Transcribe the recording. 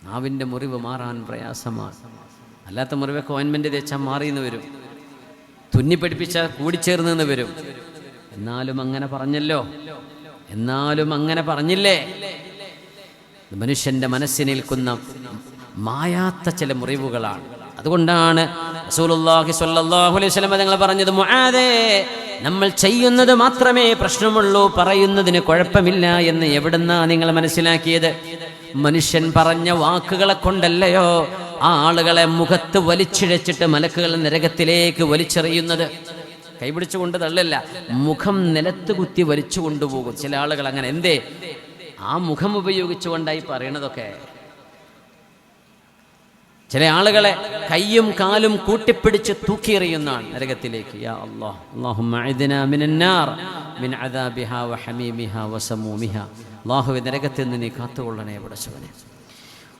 നാവിൻ്റെ മുറിവ് മാറാൻ പ്രയാസമാണ്. അല്ലാത്ത മുറിവൊക്കെ ഓയിൻമെൻറ്റ് തേച്ചാൽ മാറിയെന്ന് വരും, തുന്നിപ്പിടിപ്പിച്ചാൽ കൂടിച്ചേർന്നെന്ന് വരും. എന്നാലും അങ്ങനെ പറഞ്ഞില്ലേ? മനുഷ്യൻ്റെ മനസ്സിനേൽക്കുന്ന മായാത്ത ചില മുറിവുകളാണ്. അതുകൊണ്ടാണ് റസൂലുള്ളാഹി സ്വല്ലല്ലാഹു അലൈഹി വസല്ലം തങ്ങൾ പറഞ്ഞത്, മുആദേ, നമ്മൾ ചെയ്യുന്നത് മാത്രമേ പ്രശ്നമുള്ളൂ, പറയുന്നതിന് കുഴപ്പമില്ല എന്ന് എവിടുന്നാ നിങ്ങൾ മനസ്സിലാക്കിയത്? മനുഷ്യൻ പറഞ്ഞ വാക്കുകളെ കൊണ്ടല്ലയോ ആ ആളുകളെ മുഖത്ത് വലിച്ചിഴച്ചിട്ട് മലക്കുകൾ നരകത്തിലേക്ക് വലിച്ചെറിയുന്നത്? കൈപിടിച്ചുകൊണ്ട് തള്ളല്ല, മുഖം നിലത്ത് കുത്തി വലിച്ചു കൊണ്ടുപോകും ചില ആളുകൾ. അങ്ങനെ എന്തേ? ആ മുഖം ഉപയോഗിച്ചുകൊണ്ടായി പറയണതൊക്കെ. ചില ആളുകളെ കയ്യും കാലും കൂട്ടിപ്പിടിച്ച് തൂക്കിയെറിയുന്നതാണ് നരകത്തിലേക്ക്. യാ അല്ലാഹ്, അല്ലാഹുമ്മ അഇദ്നാ മിനന്നാർ മിൻ അദാബിഹാ വഹമീമിഹാ വസമൂമിഹാ. അല്ലാഹുവേ, നരകത്തിൽ നിന്ന് നീ കാത്തുകൊള്ളണേ പടച്ചവനെ.